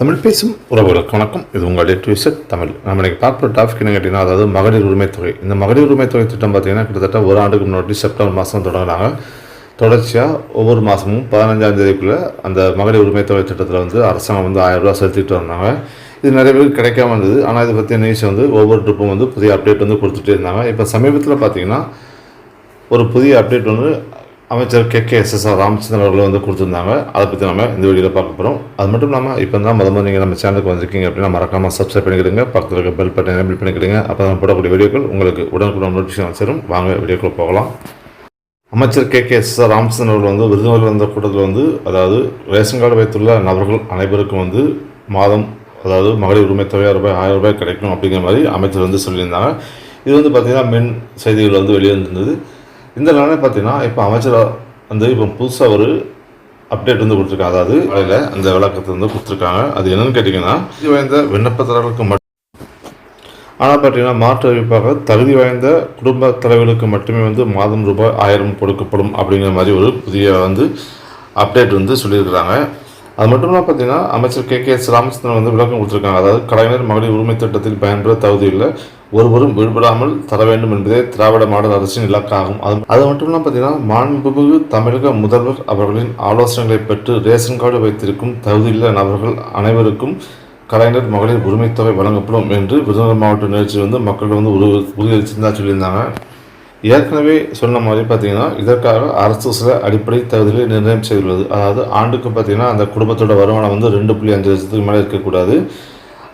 தமிழ் பேசும் உறவுகளுக்கு வணக்கம். இது உங்கள் லிட்ரேச்சர் தமிழ். நம்ம இன்றைக்கி பார்க்குற டாபிக் என்ன கேட்டிங்கன்னா, அதாவது மகளிர் உரிமைத் தொகை. இந்த மகளிர் உரிமைத் தொகை திட்டம் பார்த்திங்கன்னா கிட்டத்தட்ட ஒரு ஆண்டுக்கு முன்னாடி செப்டம்பர் மாதம் தொடங்கினாங்க. தொடர்ச்சியாக ஒவ்வொரு மாதமும் 15ஆம் தேதிக்குள்ளே அந்த மகளிர் உரிமைத் தொகை திட்டத்தில் வந்து அரசாங்கம் வந்து 1000 ரூபா செலுத்திட்டு வந்தாங்க. இது நிறைய பேருக்கு கிடைக்காம இருந்தது. ஆனால் இதை பற்றி நியூஸ் வந்து ஒவ்வொரு ட்ரிப்பும் வந்து புதிய அப்டேட் வந்து கொடுத்துட்டே இருந்தாங்க. இப்போ சமீபத்தில் பார்த்திங்கன்னா ஒரு புதிய அப்டேட் வந்து அமைச்சர் KKSSR ராமச்சந்திரன் அவர்கள் வந்து கொடுத்துருந்தாங்க. அதை பற்றி நம்ம இந்த வீடியோவில் பார்க்க போகிறோம். அது மட்டும் இல்லாமல் இப்போ தான் முதல்ல நீங்கள் நம்ம சேனலுக்கு வந்திருக்கீங்க அப்படின்னா மறக்காமல் சப்ஸ்கிரைப் பண்ணிக்கிடுங்க. பக்கத்தில் இருக்க பெல் பட்டன் எனேபிள் பண்ணிக்கிடுங்க. அப்போ தான் போடக்கூடிய வீடியோக்கள் உங்களுக்கு உடனுக்குடன் நோட்டிஃபிகேஷன் சேரும். வாங்க வீடியோக்குள்ள போகலாம். அமைச்சர் KKSSR ராமச்சந்திரன் அவர்கள் வந்து விருதுநகரில் வந்த கூட்டத்தில் வந்து அதாவது ரேஷன் கார்டு வைத்துள்ள நபர்கள் அனைவருக்கும் வந்து மாதம் அதாவது மகளிர் உரிமைத் தொகை ரூபாய் 1000 ரூபாய் கிடைக்கும் அப்படிங்கிற மாதிரி அமைச்சர் வந்து சொல்லியிருந்தாங்க. இது வந்து பார்த்திங்கன்னா மென் செய்திகள் வந்து வெளியே இருந்தது. இந்த நிலைமை பார்த்தீங்கன்னா இப்போ அமைச்சர் வந்து இப்போ புதுசாக ஒரு அப்டேட் வந்து கொடுத்துருக்காங்க. அதாவது காலையில் அந்த விளக்கத்தை வந்து கொடுத்துருக்காங்க. அது என்னென்னு கேட்டிங்கன்னா, தகுதி வாய்ந்த விண்ணப்பதாரர்களுக்கு ஆனால் பார்த்தீங்கன்னா மாற்று அறிவிப்பாக தகுதி வாய்ந்த குடும்ப தலைவர்களுக்கு மட்டுமே வந்து மாதம் ரூபாய் 1000 கொடுக்கப்படும் அப்படிங்கிற மாதிரி ஒரு புதிய வந்து அப்டேட் வந்து சொல்லியிருக்கிறாங்க. அது மட்டும் இல்லாமல் பார்த்தீங்கன்னா அமைச்சர் KKS ராமச்சந்திரன் வந்து விளக்கம் கொடுத்துருக்காங்க. அதாவது கலைஞர் மகளிர் உரிமை திட்டத்தில் பயன்பெற தகுதியில் ஒருவரும் விடுபடாமல் தர வேண்டும் என்பதே திராவிட மாடல் அரசின் இலக்காகும். அது மட்டும் இல்லாமல் பார்த்தீங்கன்னா மாண்புமிகு தமிழக முதல்வர் அவர்களின் ஆலோசனைகளை பெற்று ரேஷன் கார்டு வைத்திருக்கும் தகுதியுள்ள நபர்கள் அனைவருக்கும் கலைஞர் மகளிர் உரிமைத் தொகை வழங்கப்படும் என்று விருதுநகர் மாவட்ட நிகழ்ச்சி வந்து மக்கள் வந்து உறுதியளிச்சிருந்தா சொல்லியிருந்தாங்க. ஏற்கனவே சொன்ன மாதிரி பார்த்தீங்கன்னா இதற்காக அரசு சில அடிப்படை தகுதிகளை நிர்ணயம் செய்துள்ளது. அதாவது ஆண்டுக்கு பார்த்தீங்கன்னா அந்த குடும்பத்தோட வருமானம் வந்து 2.5 லட்சத்துக்கு மேலே இருக்கக்கூடாது.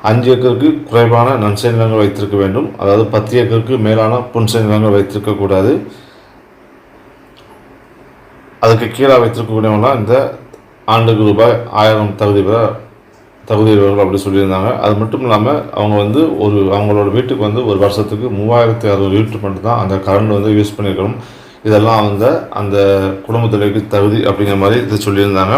5 ஏக்கருக்கு குறைவான நன்சை நிலங்கள் வைத்திருக்க வேண்டும். அதாவது 10 ஏக்கருக்கு மேலான புன்சை நிலங்கள் வைத்திருக்கக்கூடாது. அதுக்கு கீழே வைத்திருக்கக்கூடியவங்களாம் இந்த ஆண்டுக்கு ரூபாய் 1000 தகுதியுள்ளவர்கள் அப்படி சொல்லியிருந்தாங்க. அது மட்டும் இல்லாமல் அவங்க வந்து அவங்களோட வீட்டுக்கு வந்து ஒரு வருஷத்துக்கு 3600 யூனிட் மட்டும் தான் அந்த கரண்ட் வந்து யூஸ் பண்ணியிருக்கணும். இதெல்லாம் வந்து அந்த குடும்பத்திற்கு தகுதி அப்படிங்கிற மாதிரி இது சொல்லியிருந்தாங்க.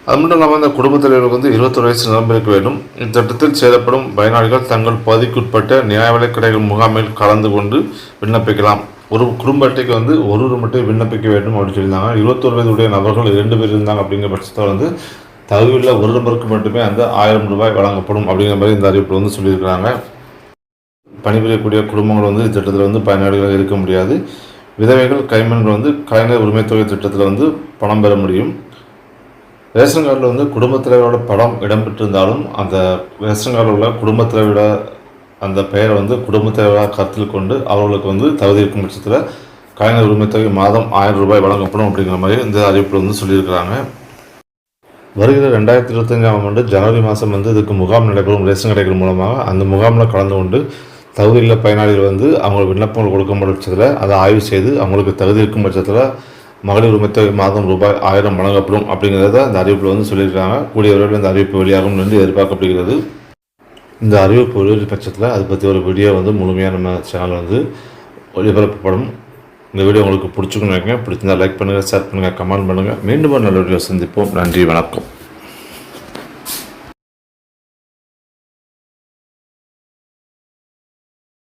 அது மட்டும் இல்லாமல் அந்த குடும்பத்தினருக்கு வந்து 21 வயசு நிரம்பியிருக்க வேண்டும். இத்திட்டத்தில் சேரப்படும் பயனாளிகள் தங்கள் பகுதிக்குட்பட்ட நியாய விலைக் கடைகள் முகாமில் கலந்து கொண்டு விண்ணப்பிக்கலாம். ஒரு குடும்ப அட்டைக்கு வந்து ஒரு மட்டும் விண்ணப்பிக்க வேண்டும் அப்படின்னு சொல்லியிருந்தாங்க. 21 வயதுடைய நபர்கள் 2 பேர் இருந்தாங்க அப்படிங்கிற பட்சத்தில் வந்து தகுதியுள்ள ஒரு நபருக்கு மட்டுமே அந்த 1000 ரூபாய் வழங்கப்படும் அப்படிங்கிற மாதிரி இந்த அறிவிப்பில் வந்து சொல்லியிருக்கிறாங்க. பணிபுரியக்கூடிய குடும்பங்கள் வந்து இத்திட்டத்தில் வந்து பயனாளிகளாக இருக்க முடியாது. விதவைகள் கைம்பெண்கள் வந்து கலைஞர் உரிமைத் தொகை திட்டத்தில் வந்து பணம் பெற முடியும். ரேஷன் கார்டில் வந்து குடும்பத் தலைவரோட படம் இடம்பெற்றிருந்தாலும் அந்த ரேஷன் கார்டில் உள்ள குடும்பத் தலைவரோட அந்த பெயரை வந்து குடும்பத் தலைவராக கருத்தில் கொண்டு அவர்களுக்கு வந்து தகுதி இருக்கும் பட்சத்தில் கலைஞர் உரிமைத் தொகை மாதம் 1000 ரூபாய் வழங்கப்படும் அப்படிங்கிற மாதிரி இந்த அறிவிப்பில் வந்து சொல்லியிருக்கிறாங்க. வருகிற 2025ஆம் ஆண்டு ஜனவரி மாதம் வந்து இதுக்கு முகாம் நடைபெறும். ரேஷன் கடைகள் மூலமாக அந்த முகாமில் கலந்து கொண்டு தகுதியுள்ள பயனாளிகள் வந்து அவங்க விண்ணப்பங்கள் கொடுக்கும் பட்சத்தில் அதை ஆய்வு செய்து அவங்களுக்கு தகுதி இருக்கும் பட்சத்தில் மகளிர் உரிமைத் தொகை மாதம் ரூபாய் 1000 வழங்கப்படும் அப்படிங்கிறத இந்த அறிவிப்பில் வந்து சொல்லியிருக்காங்க. கூடிய விரைவில் இந்த அறிவிப்பு வெளியாகும் என்று எதிர்பார்க்கப்படுகிறது. இந்த அறிவிப்பு வெளியிட்ட பட்சத்தில் அதை பற்றி ஒரு வீடியோ வந்து முழுமையாக நம்ம சேனல் வந்து ஒளிபரப்பப்படும். இந்த வீடியோ உங்களுக்கு பிடிச்சிக்கணும் நினைக்கிறேன். பிடிச்சிருந்தால் லைக் பண்ணுங்கள், ஷேர் பண்ணுங்கள், கமெண்ட் பண்ணுங்கள். மீண்டும் ஒரு நல்ல வீடியோ சந்திப்போம். நன்றி, வணக்கம்.